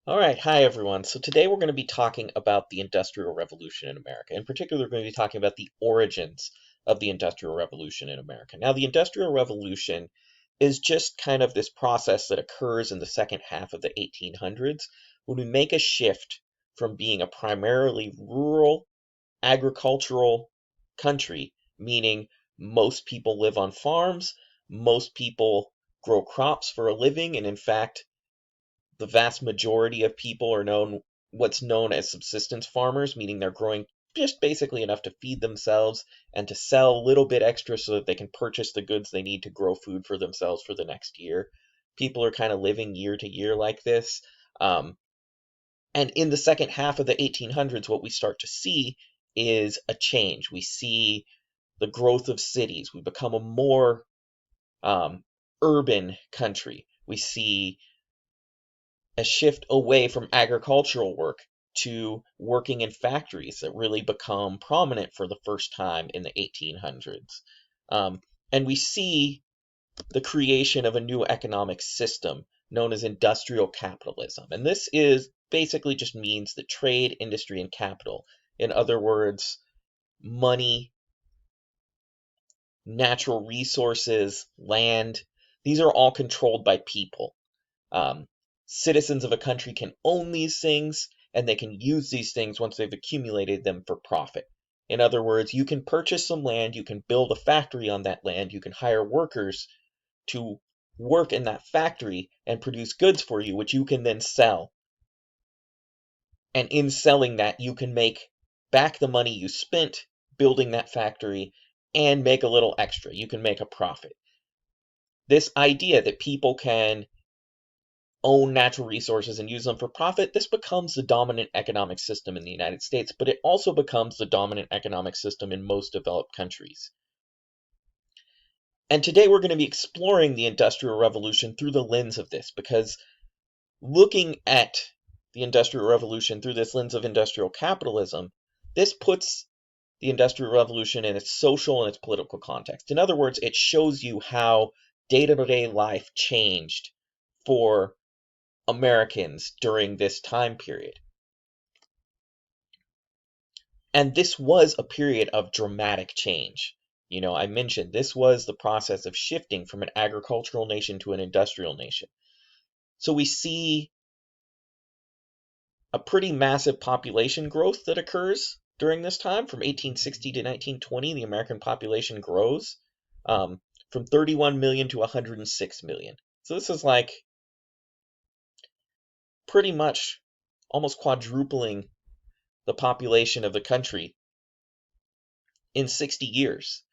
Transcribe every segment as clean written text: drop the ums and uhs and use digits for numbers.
All right, hi everyone. So today we're going to be talking about the Industrial Revolution in America. In particular, we're going to be talking about the origins of the Industrial Revolution in America. Now, the Industrial Revolution is just kind of this process that occurs in the second half of the 1800s when we make a shift from being a primarily rural agricultural country, meaning most people live on farms, most people grow crops for a living, and in fact, the vast majority of people are what's known as subsistence farmers, meaning they're growing just basically enough to feed themselves and to sell a little bit extra so that they can purchase the goods they need to grow food for themselves for the next year. People are kind of living year to year like this. Um, and in the second half of the 1800s, what we start to see is a change. We see the growth of cities. We become a more um, urban country. We see a shift away from agricultural work to working in factories that really become prominent for the first time in the 1800s. Um, and we see the creation of a new economic system known as industrial capitalism. And this is basically just means that trade, industry, and capital, in other words, money, natural resources, land, these are all controlled by people. Um, Citizens of a country can own these things, and they can use these things once they've accumulated them for profit. In other words, you can purchase some land, you can build a factory on that land, you can hire workers to work in that factory and produce goods for you, which you can then sell. And in selling that, you can make back the money you spent building that factory and make a little extra. You can make a profit. This idea that people can own natural resources and use them for profit, this becomes the dominant economic system in the United States, but it also becomes the dominant economic system in most developed countries. And today we're going to be exploring the Industrial Revolution through the lens of this, because looking at the Industrial Revolution through this lens of industrial capitalism, this puts the Industrial Revolution in its social and its political context. In other words, it shows you how day-to-day life changed for Americans during this time period. And this was a period of dramatic change. I mentioned this was the process of shifting from an agricultural nation to an industrial nation. So we see a pretty massive population growth that occurs during this time. From 1860 to 1920, the American population grows from 31 million to 106 million. So this is like pretty much almost quadrupling the population of the country in 60 years.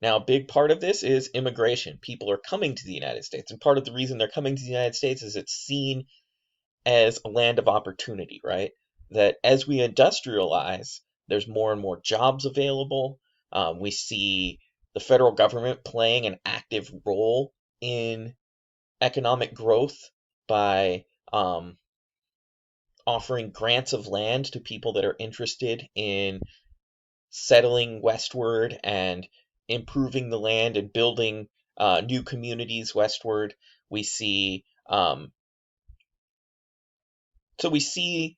Now, a big part of this is immigration. People are coming to the United States, and part of the reason they're coming to the United States is it's seen as a land of opportunity, right? That as we industrialize, there's more and more jobs available. We see the federal government playing an active role in economic growth by offering grants of land to people that are interested in settling westward and improving the land and building new communities westward. We see so we see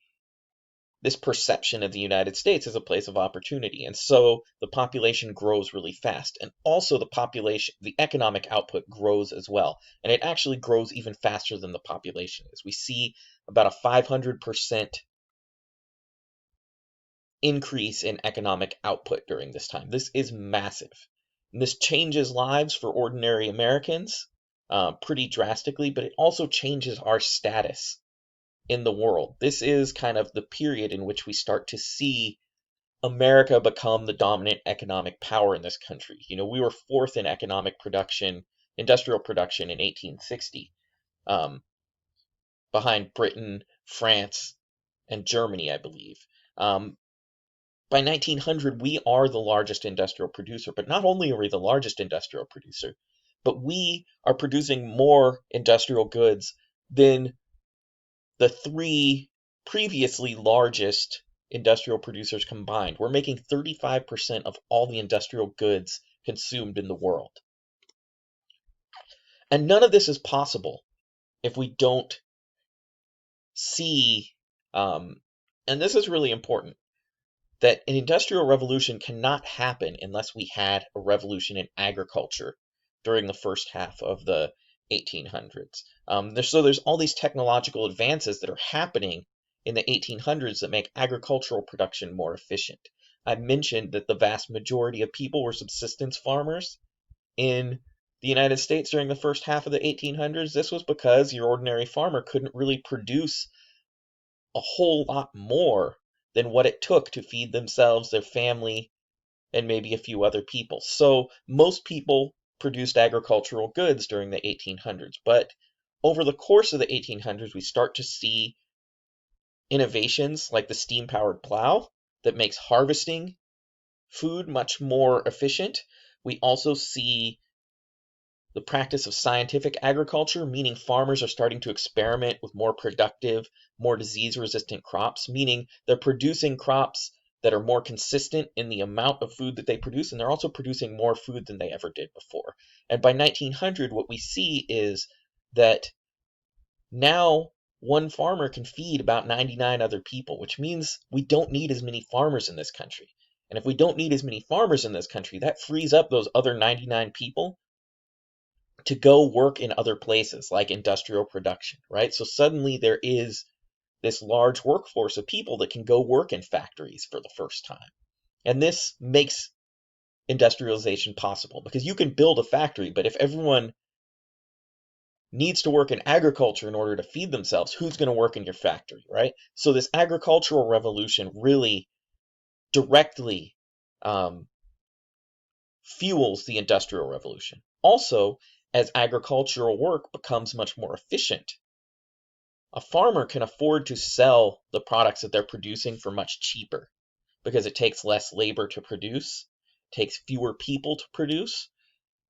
this perception of the United States as a place of opportunity, and so the population grows really fast, and also the economic output grows as well, and it actually grows even faster than the population is. We see about a 500% increase in economic output during this time. This is massive. And this changes lives for ordinary Americans pretty drastically, but it also changes our status in the world. This is kind of the period in which we start to see America become the dominant economic power in this country. We were fourth in economic production, industrial production in 1860, um, behind Britain, France, and Germany, I believe. By 1900, we are the largest industrial producer, but not only are we the largest industrial producer, but we are producing more industrial goods than the three previously largest industrial producers combined. We're making 35% of all the industrial goods consumed in the world. And none of this is possible if we don't see, and this is really important, that an industrial revolution cannot happen unless we had a revolution in agriculture during the first half of the 1800s. So there's all these technological advances that are happening in the 1800s that make agricultural production more efficient. I mentioned that the vast majority of people were subsistence farmers in the United States during the first half of the 1800s. This was because your ordinary farmer couldn't really produce a whole lot more than what it took to feed themselves, their family, and maybe a few other people. So most people produced agricultural goods during the 1800s. But over the course of the 1800s, we start to see innovations like the steam-powered plow that makes harvesting food much more efficient. We also see the practice of scientific agriculture, meaning farmers are starting to experiment with more productive, more disease-resistant crops, meaning they're producing crops that are more consistent in the amount of food that they produce, and they're also producing more food than they ever did before. And by 1900, what we see is that now one farmer can feed about 99 other people, which means we don't need as many farmers in this country. And if we don't need as many farmers in this country, that frees up those other 99 people to go work in other places like industrial production, right? So suddenly there is this large workforce of people that can go work in factories for the first time. And this makes industrialization possible because you can build a factory, but if everyone needs to work in agriculture in order to feed themselves, who's going to work in your factory, right? So this agricultural revolution really directly fuels the industrial revolution. Also, as agricultural work becomes much more efficient, a farmer can afford to sell the products that they're producing for much cheaper because it takes less labor to produce, takes fewer people to produce,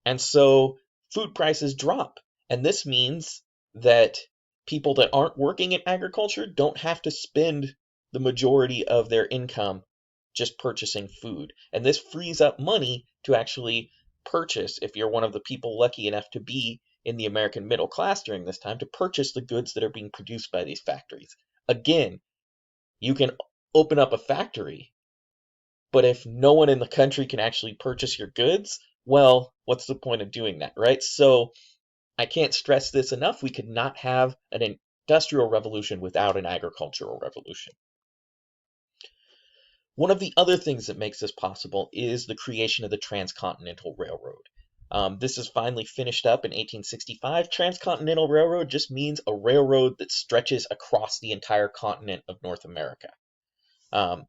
and so food prices drop. And this means that people that aren't working in agriculture don't have to spend the majority of their income just purchasing food. And this frees up money to actually purchase, if you're one of the people lucky enough to be in the American middle class during this time, to purchase the goods that are being produced by these factories. Again, you can open up a factory, but if no one in the country can actually purchase your goods, well, what's the point of doing that, right? So I can't stress this enough. We could not have an industrial revolution without an agricultural revolution. One of the other things that makes this possible is the creation of the Transcontinental Railroad. This is finally finished up in 1865. Transcontinental Railroad just means a railroad that stretches across the entire continent of North America. And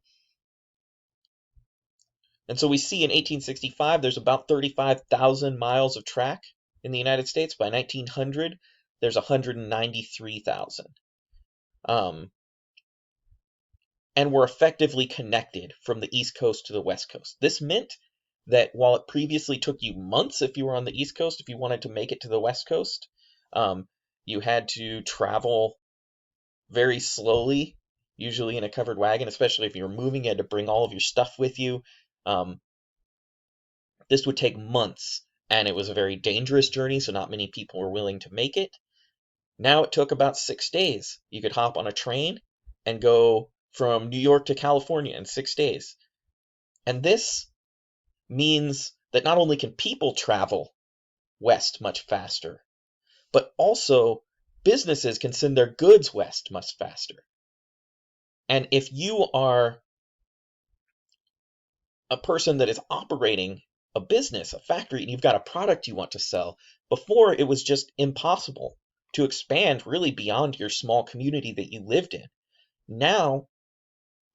so we see in 1865, there's about 35,000 miles of track in the United States. By 1900, there's 193,000. And we're effectively connected from the East Coast to the West Coast. This meant that while it previously took you months if you were on the East Coast, if you wanted to make it to the West Coast, you had to travel very slowly, usually in a covered wagon, especially if you were moving, you had to bring all of your stuff with you. This would take months, and it was a very dangerous journey, so not many people were willing to make it. Now it took about 6 days. You could hop on a train and go from New York to California in 6 days. And this means that not only can people travel west much faster, but also businesses can send their goods west much faster. And if you are a person that is operating a business, a factory, and you've got a product you want to sell, before it was just impossible to expand really beyond your small community that you lived in. Now,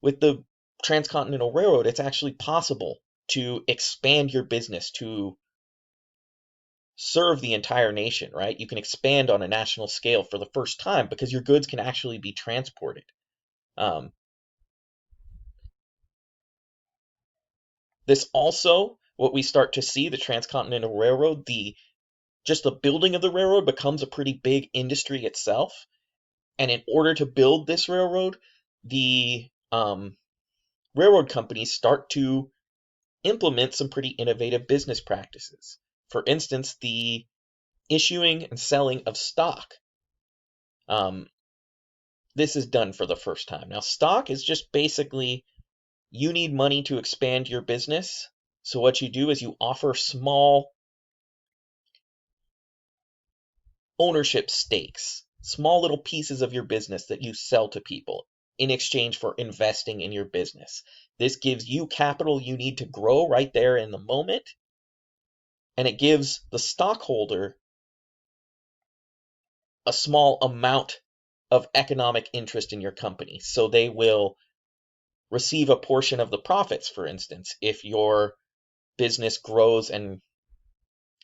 with the Transcontinental Railroad, it's actually possible to expand your business to serve the entire nation, right? You can expand on a national scale for the first time because your goods can actually be transported. This also, what we start to see, the Transcontinental Railroad, just the building of the railroad becomes a pretty big industry itself. And in order to build this railroad, the railroad companies start to implement some pretty innovative business practices. For instance, the issuing and selling of stock. this is done for the first time. Now, stock is just basically you need money to expand your business. So what you do is you offer small ownership stakes, small little pieces of your business that you sell to people in exchange for investing in your business. This gives you capital you need to grow right there in the moment, and it gives the stockholder a small amount of economic interest in your company. So they will receive a portion of the profits, for instance, if your business grows and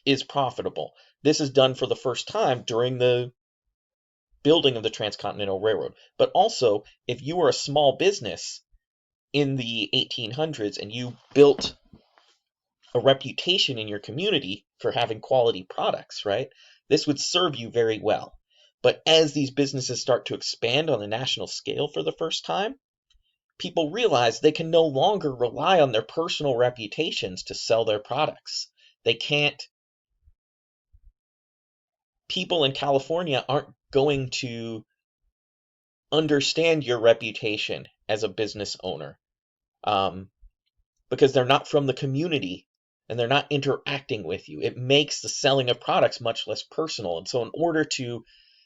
is profitable. This is done for the first time during the building of the Transcontinental Railroad. But also, if you were a small business in the 1800s and you built a reputation in your community for having quality products, right? This would serve you very well. But as these businesses start to expand on a national scale for the first time, people realize they can no longer rely on their personal reputations to sell their products. They can't, people in California aren't going to understand your reputation as a business owner. Because they're not from the community and they're not interacting with you. It makes the selling of products much less personal. And so, in order to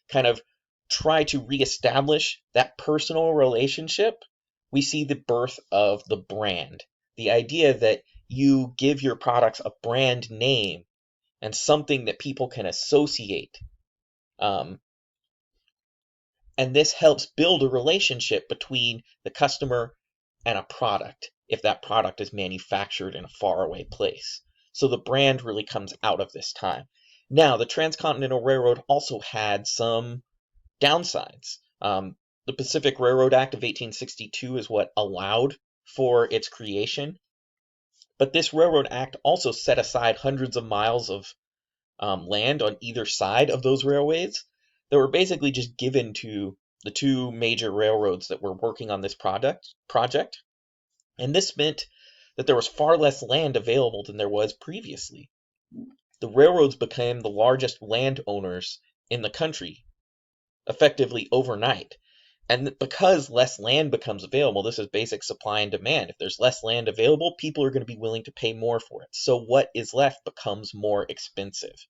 kind of try to reestablish that personal relationship, we see the birth of the brand. The idea that you give your products a brand name and something that people can associate. Um, and this helps build a relationship between the customer and a product if that product is manufactured in a faraway place. So the brand really comes out of this time. Now, the Transcontinental Railroad also had some downsides. The Pacific Railroad Act of 1862 is what allowed for its creation. But this Railroad Act also set aside hundreds of miles of land on either side of those railways that were basically just given to the two major railroads that were working on this project. And this meant that there was far less land available than there was previously. The railroads became the largest landowners in the country, effectively overnight. And because less land becomes available, this is basic supply and demand. If there's less land available, people are going to be willing to pay more for it. So what is left becomes more expensive.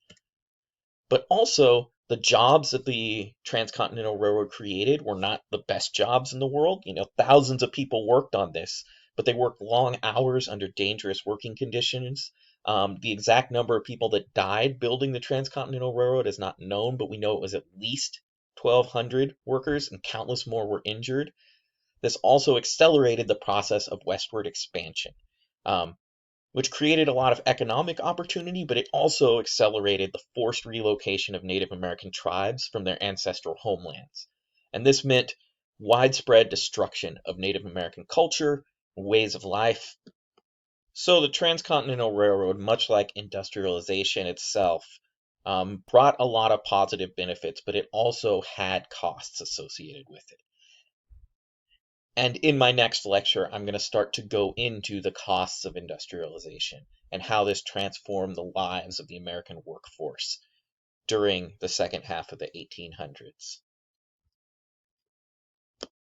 But also, the jobs that the Transcontinental Railroad created were not the best jobs in the world. Thousands of people worked on this, but they worked long hours under dangerous working conditions. The exact number of people that died building the Transcontinental Railroad is not known, but we know it was at least 1,200 workers and countless more were injured. This also accelerated the process of westward expansion. Which created a lot of economic opportunity, but it also accelerated the forced relocation of Native American tribes from their ancestral homelands. And this meant widespread destruction of Native American culture, ways of life. So the Transcontinental Railroad, much like industrialization itself, brought a lot of positive benefits, but it also had costs associated with it. And in my next lecture, I'm going to start to go into the costs of industrialization and how this transformed the lives of the American workforce during the second half of the 1800s.